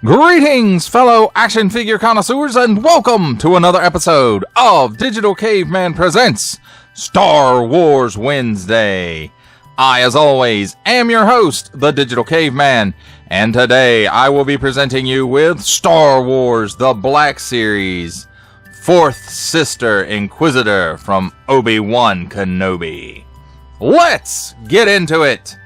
Greetings, fellow action figure connoisseurs, and welcome to another episode of Digital Caveman Presents Star Wars Wednesday. I, as always, am your host, the Digital Caveman, and today I will be presenting you with Star Wars The Black Series, Fourth Sister Inquisitor from Obi-Wan Kenobi. Let's get into it!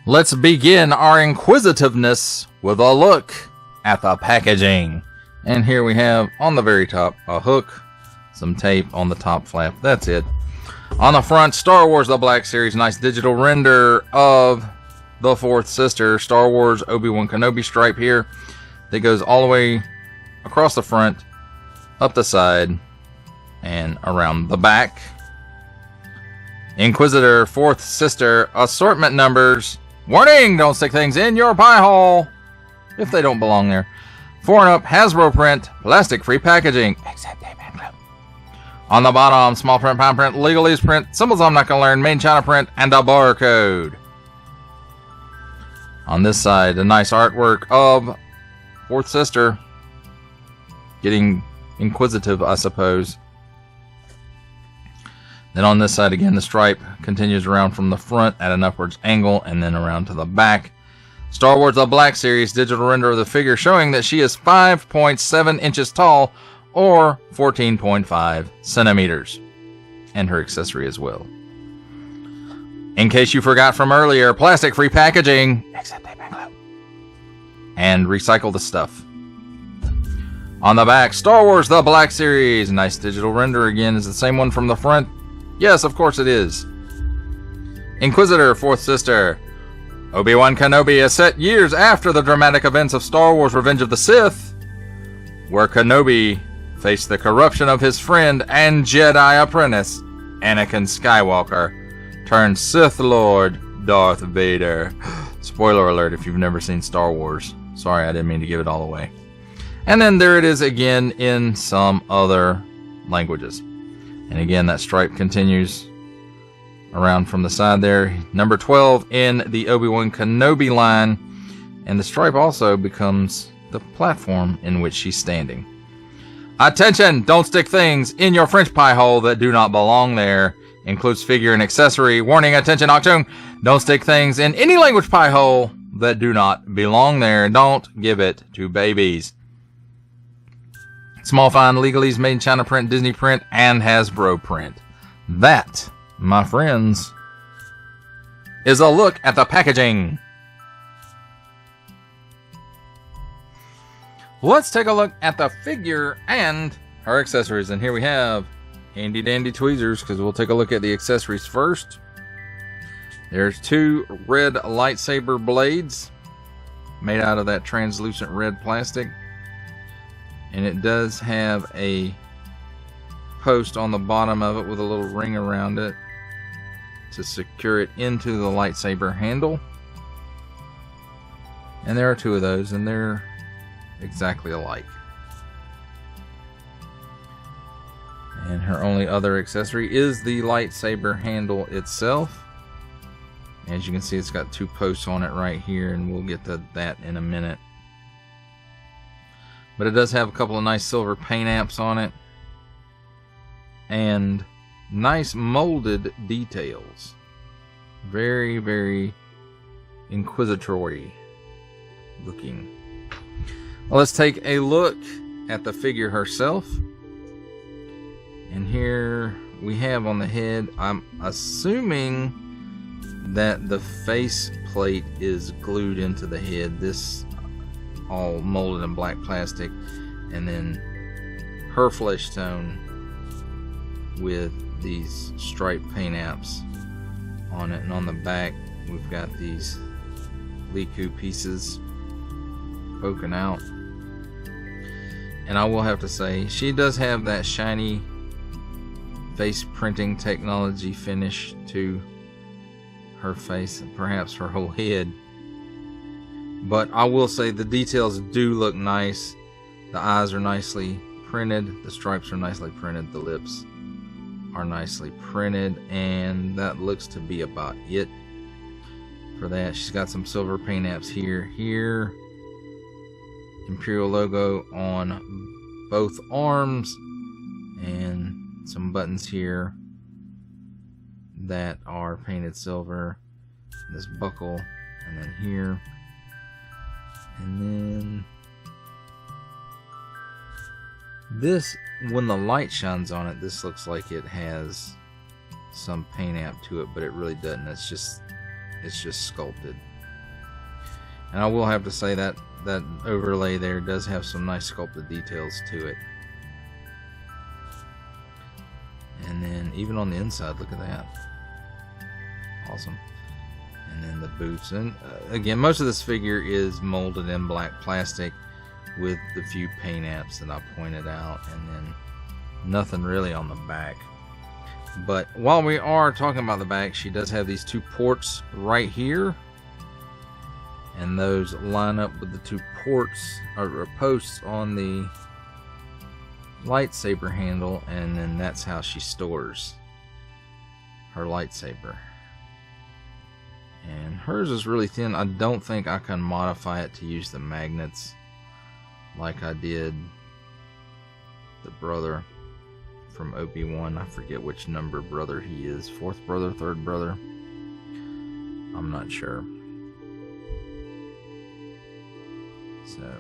Let's begin our inquisitiveness with a look at the packaging. And here we have, on the very top, a hook, some tape on the top flap. That's it. On the front, Star Wars The Black Series. Nice digital render of the Fourth Sister, Star Wars Obi-Wan Kenobi stripe here that goes all the way across the front, up the side, and around the back. Inquisitor, Fourth Sister, assortment numbers. Warning! Don't stick things in your pie hole if they don't belong there. 4 and up, Hasbro print, plastic-free packaging. Except Amen Club. On the bottom, small print, pound print, legalese print, symbols I'm not going to learn, main China print, and a barcode. On this side, a nice artwork of Fourth Sister getting inquisitive, I suppose. Then on this side again, the stripe continues around from the front at an upwards angle and then around to the back. Star Wars The Black Series digital render of the figure showing that she is 5.7 inches tall or 14.5 centimeters. And her accessory as well. In case you forgot from earlier, plastic-free packaging. Except Amen Club. And recycle the stuff. On the back, Star Wars The Black Series. Nice digital render again. Is the same one from the front. Yes, of course it is. Inquisitor, Fourth Sister. Obi-Wan Kenobi is set years after the dramatic events of Star Wars Revenge of the Sith, where Kenobi faced the corruption of his friend and Jedi apprentice, Anakin Skywalker, turned Sith Lord Darth Vader. Spoiler alert if you've never seen Star Wars. Sorry, I didn't mean to give it all away. And then there it is again in some other languages. And again, that stripe continues around from the side there. Number 12 in the Obi-Wan Kenobi line. And the stripe also becomes the platform in which she's standing. Attention! Don't stick things in your French pie hole that do not belong there. Includes figure and accessory. Warning, attention, Octoon! Don't stick things in any language pie hole that do not belong there. Don't give it to babies. Small fine, legalese, made in China print, Disney print, and Hasbro print. That, my friends, is a look at the packaging. Let's take a look at the figure and her accessories. And here we have handy dandy tweezers, because we'll take a look at the accessories first. There's 2 red lightsaber blades made out of that translucent red plastic. And it does have a post on the bottom of it with a little ring around it to secure it into the lightsaber handle. And there are 2 of those, and they're exactly alike. And her only other accessory is the lightsaber handle itself. As you can see, it's got 2 posts on it right here, and we'll get to that in a minute. But it does have a couple of nice silver paint apps on it. And nice molded details. Very, very inquisitory looking. Well, let's take a look at the figure herself. And here we have on the head, I'm assuming that the face plate is glued into the head. This all molded in black plastic, and then her flesh tone with these striped paint apps on it. And on the back we've got these Liku pieces poking out. And I will have to say, she does have that shiny face printing technology finish to her face, and perhaps her whole head. But I will say the details do look nice. The eyes are nicely printed, the stripes are nicely printed, the lips are nicely printed, and that looks to be about it for that. She's got some silver paint apps here, Imperial logo on both arms, and some buttons here that are painted silver, this buckle, and then here, and then this, when the light shines on it, this looks like it has some paint app to it, but it really doesn't. It's just sculpted. And I will have to say that that overlay there does have some nice sculpted details to it. And then even on the inside, look at that. Awesome. And then the boots. And again, most of this figure is molded in black plastic with the few paint apps that I pointed out, and then nothing really on the back. But while we are talking about the back, she does have these two ports right here, and those line up with the two ports or posts on the lightsaber handle, and then that's how she stores her lightsaber. And hers is really thin. I don't think I can modify it to use the magnets like I did the brother from Obi-Wan. I forget which number brother he is. Fourth brother, third brother. I'm not sure. So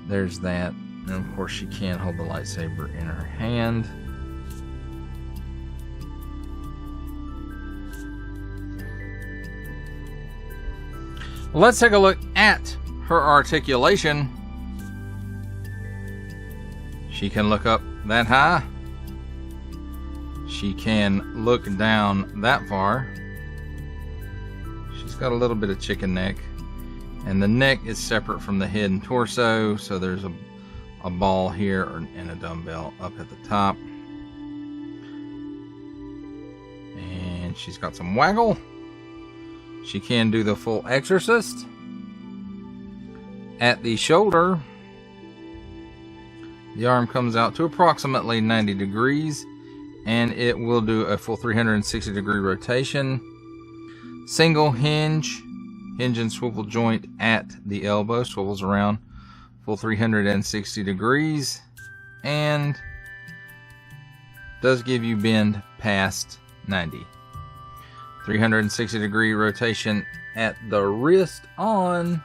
there's that. And of course she can hold the lightsaber in her hand. Let's take a look at her articulation. She can look up that high. She can look down that far. She's got a little bit of chicken neck. And the neck is separate from the head and torso. So there's a ball here and a dumbbell up at the top. And she's got some waggle. She can do the full exorcist. At the shoulder, the arm comes out to approximately 90 degrees, and it will do a full 360 degree rotation. Single hinge and swivel joint at the elbow, swivels around full 360 degrees, and does give you bend past 90. 360 degree rotation at the wrist on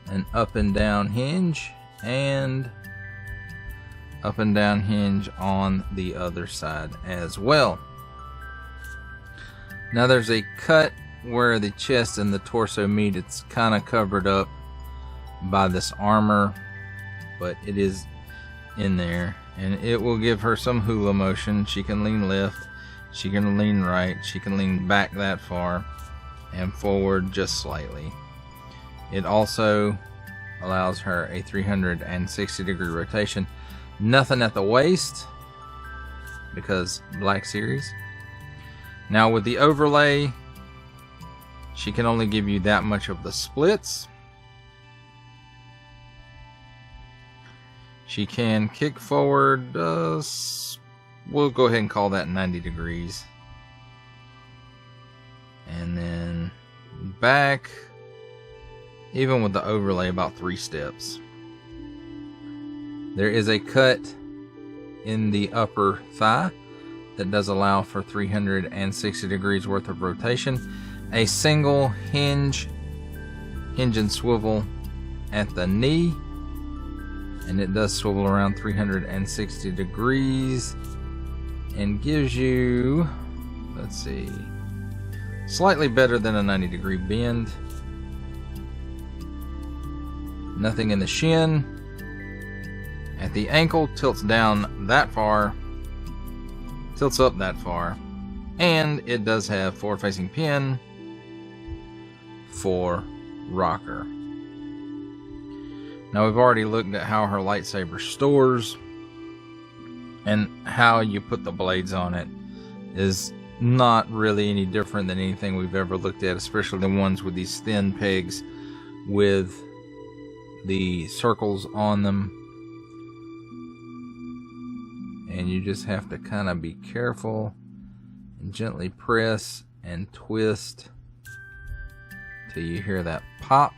an up and down hinge, and up and down hinge on the other side as well. Now there's a cut where the chest and the torso meet. It's kind of covered up by this armor, but it is in there, and it will give her some hula motion. She can lean left, she can lean right, she can lean back that far and forward just slightly. It also allows her a 360 degree rotation. Nothing at the waist because Black Series. Now with the overlay, she can only give you that much of the splits. She can kick forward, we'll go ahead and call that 90 degrees. And then back, even with the overlay, about 3 steps. There is a cut in the upper thigh that does allow for 360 degrees worth of rotation. A single hinge and swivel at the knee, and it does swivel around 360 degrees and gives you, let's see, slightly better than a 90 degree bend. Nothing in the shin. At the ankle, tilts down that far, tilts up that far, and it does have forward facing pin, for rocker. Now we've already looked at how her lightsaber stores, and how you put the blades on it is not really any different than anything we've ever looked at, especially the ones with these thin pegs with the circles on them. And you just have to kind of be careful and gently press and twist till you hear that pop.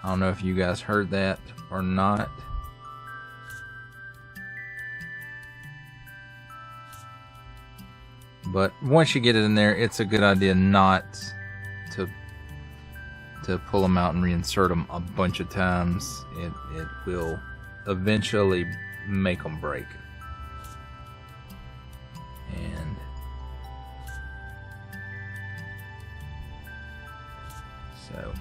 I don't know if you guys heard that or not. But once you get it in there, it's a good idea not to pull them out and reinsert them a bunch of times. It will eventually make them break. And so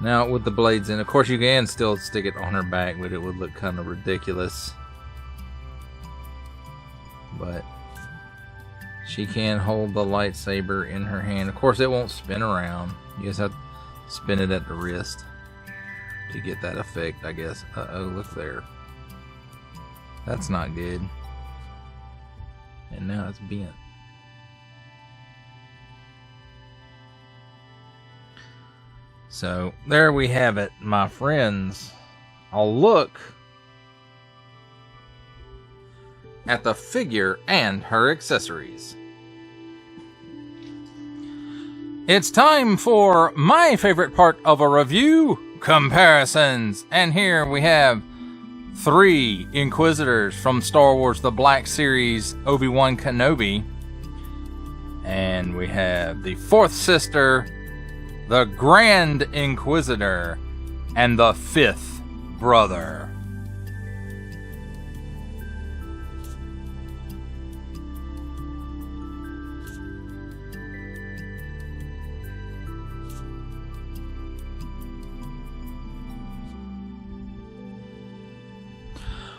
now with the blades in, of course you can still stick it on her back, but it would look kind of ridiculous. But she can hold the lightsaber in her hand. Of course it won't spin around. You just have to spin it at the wrist to get that effect, I guess. Uh-oh, look there. That's not good. And now it's bent. So there we have it, my friends. I'll look at the figure and her accessories. It's time for my favorite part of a review, comparisons. And here we have 3 Inquisitors from Star Wars The Black Series Obi-Wan Kenobi. And we have the 4th sister, the Grand Inquisitor, and the 5th brother.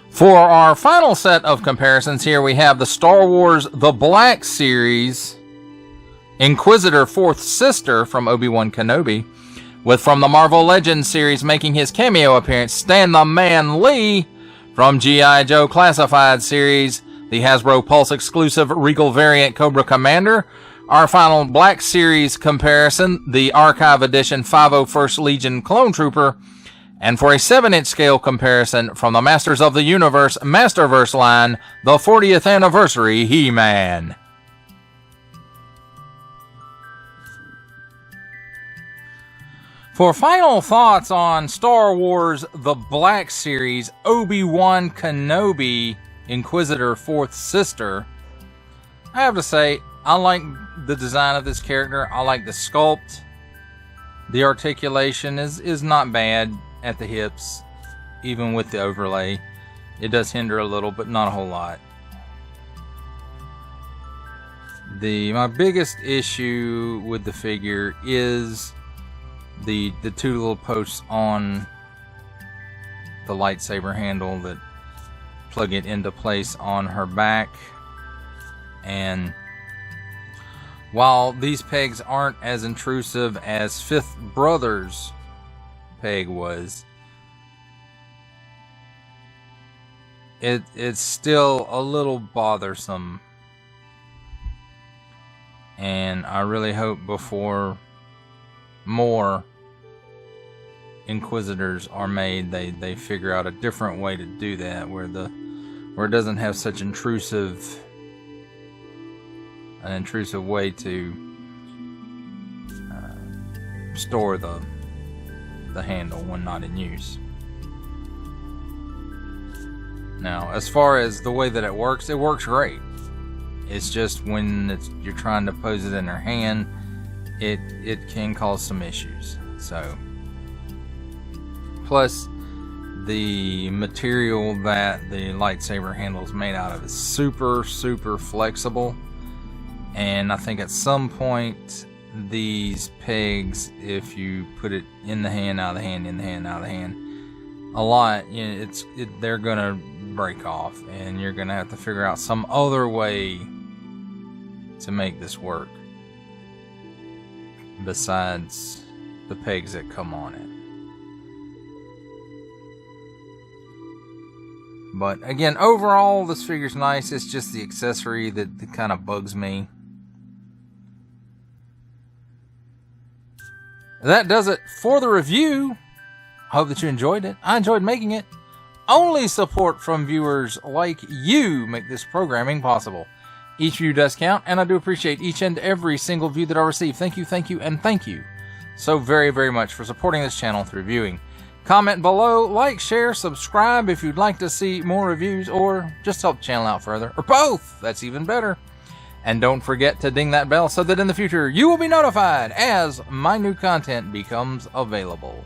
For our final set of comparisons, here we have the Star Wars The Black Series Inquisitor 4th sister from Obi-Wan Kenobi, with from the Marvel Legends series making his cameo appearance, Stan the Man Lee from G.I. Joe Classified series, the Hasbro Pulse exclusive Regal variant Cobra Commander. Our final Black Series comparison, the Archive Edition 501st Legion Clone Trooper. And for a 7-inch scale comparison from the Masters of the Universe Masterverse line, the 40th anniversary He-Man. For final thoughts on Star Wars The Black Series Obi-Wan Kenobi Inquisitor 4th sister, I have to say, I like the design of this character. I like the sculpt. The articulation is not bad at the hips, even with the overlay. It does hinder a little, but not a whole lot. My biggest issue with the figure is the 2 little posts on the lightsaber handle that plug it into place on her back. And while these pegs aren't as intrusive as 5th brother's peg was, it's still a little bothersome, and I really hope before more Inquisitors are made, they figure out a different way to do that, where it doesn't have such an intrusive way to store the handle when not in use. Now, as far as the way that it works great. It's just when you're trying to pose it in her hand, it can cause some issues. So, plus the material that the lightsaber handle is made out of is super flexible, and I think at some point these pegs, if you put it in the hand, out of the hand, in the hand, out of the hand, a lot, they're gonna break off, and you're gonna have to figure out some other way to make this work. besides the pegs that come on it. But again, overall, this figure's nice. It's just the accessory that kind of bugs me. That does it for the review. I hope that you enjoyed it. I enjoyed making it. Only support from viewers like you make this programming possible. Each view does count, and I do appreciate each and every single view that I receive. Thank you, and thank you so very, very much for supporting this channel through viewing. Comment below, like, share, subscribe if you'd like to see more reviews, or just help the channel out further, or both. That's even better. And don't forget to ding that bell so that in the future you will be notified as my new content becomes available.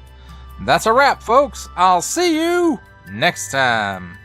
That's a wrap, folks. I'll see you next time.